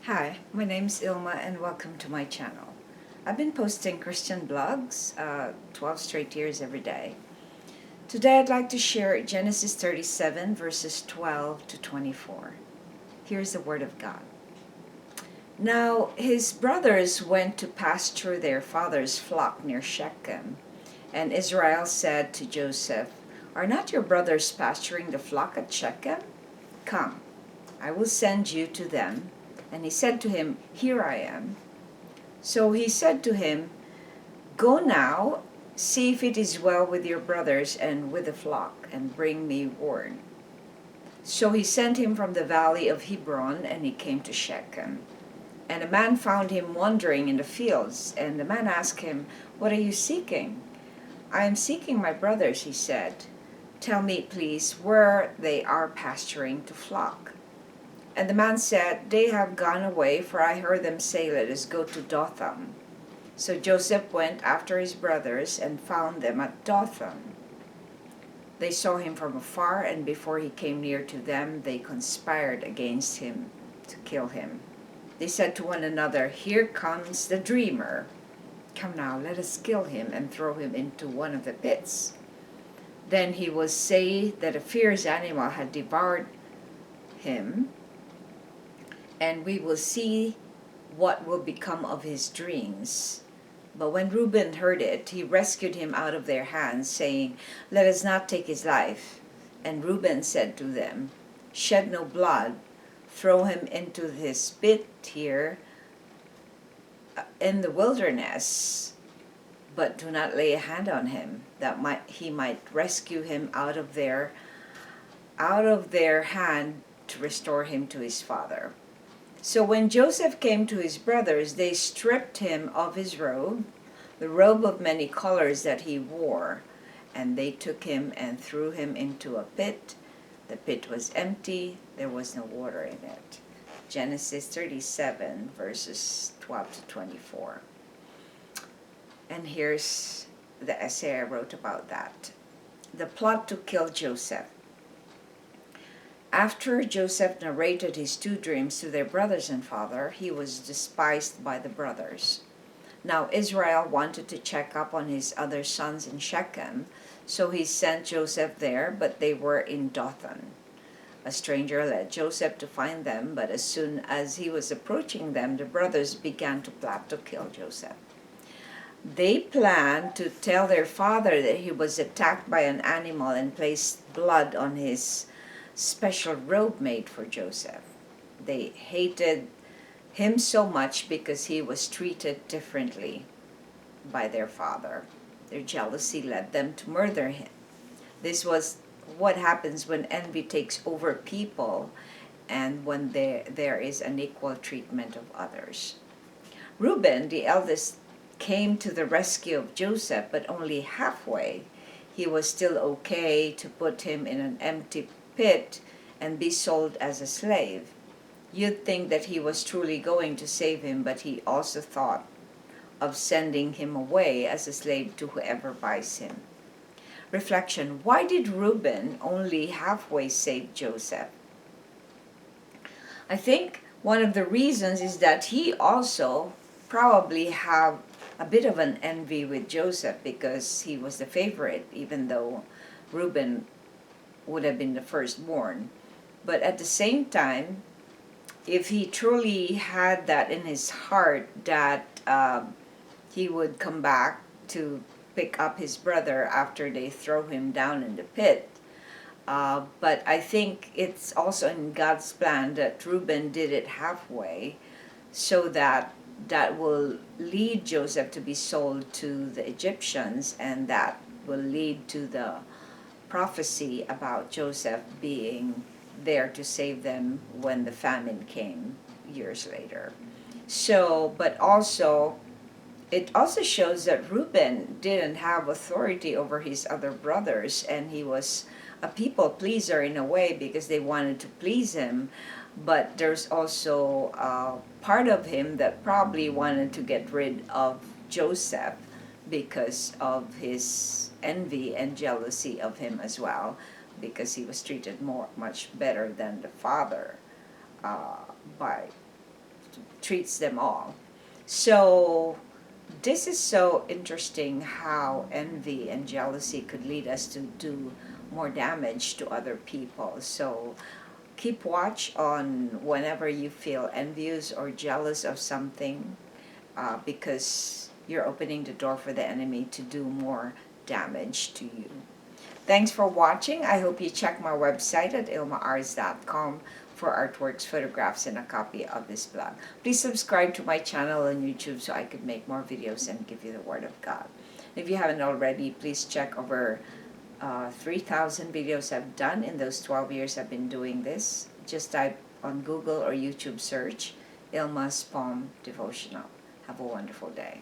Hi, my name's Ilma and welcome to my channel. I've been posting Christian blogs 12 straight years every day. Today I'd like to share Genesis 37 verses 12 to 24. Here's the word of God. Now his brothers went to pasture their father's flock near Shechem, and Israel said to Joseph, "Are not your brothers pasturing the flock at Shechem? Come, I will send you to them." And he said to him, "Here I am." So he said to him, "Go now, see if it is well with your brothers and with the flock, and bring me word." So he sent him from the Valley of Hebron, and he came to Shechem. And a man found him wandering in the fields, and the man asked him, "What are you seeking?" "I am seeking my brothers," he said. "Tell me, please, where they are pasturing the flock." And the man said, "They have gone away, for I heard them say, 'Let us go to Dothan.'" So Joseph went after his brothers and found them at Dothan. They saw him from afar, and before he came near to them, they conspired against him to kill him. They said to one another, "Here comes the dreamer. Come now, let us kill him and throw him into one of the pits. Then he will say that a fierce animal had devoured him, and we will see what will become of his dreams." But when Reuben heard it, he rescued him out of their hands, saying, "Let us not take his life." And Reuben said to them, "Shed no blood. Throw him into this pit here in the wilderness, but do not lay a hand on him, that he might rescue him out of their hand to restore him to his father." So when Joseph came to his brothers, they stripped him of his robe, the robe of many colors that he wore, and they took him and threw him into a pit. The pit was empty, there was no water in it. Genesis 37 verses 12 to 24. And here's the essay I wrote about that. The plot to kill Joseph. After Joseph narrated his two dreams to their brothers and father, he was despised by the brothers. Now Israel wanted to check up on his other sons in Shechem, so he sent Joseph there, but they were in Dothan. A stranger led Joseph to find them, but as soon as he was approaching them, the brothers began to plot to kill Joseph. They planned to tell their father that he was attacked by an animal and placed blood on his special robe made for Joseph. They hated him so much because he was treated differently by their father. Their jealousy led them to murder him. This was what happens when envy takes over people and when there is unequal treatment of others. Reuben, the eldest, came to the rescue of Joseph, but only halfway. He was still okay to put him in an empty pit and be sold as a slave. You'd think that he was truly going to save him, but he also thought of sending him away as a slave to whoever buys him. Reflection: why did Reuben only halfway save Joseph? I think one of the reasons is that he also probably had a bit of an envy with Joseph because he was the favorite, even though Reuben would have been the firstborn. But at the same time, if he truly had that in his heart that he would come back to pick up his brother after they throw him down in the pit. But I think it's also in God's plan that Reuben did it halfway so that will lead Joseph to be sold to the Egyptians, and that will lead to the prophecy about Joseph being there to save them when the famine came years later. So, but also, it also shows that Reuben didn't have authority over his other brothers, and he was a people pleaser in a way because they wanted to please him. But there's also a part of him that probably wanted to get rid of Joseph because of his envy and jealousy of him as well, because he was treated much better than the father by treats them all. So this is so interesting how envy and jealousy could lead us to do more damage to other people. So keep watch on whenever you feel envious or jealous of something, because you're opening the door for the enemy to do more damage to you. Thanks for watching. I hope you check my website at ILMA'S.com for artworks, photographs, and a copy of this blog. Please subscribe to my channel on YouTube so I could make more videos and give you the Word of God. If you haven't already, please check over 3,000 videos I've done in those 12 years I've been doing this. Just type on Google or YouTube search ILMA'S Poem Devotional. Have a wonderful day.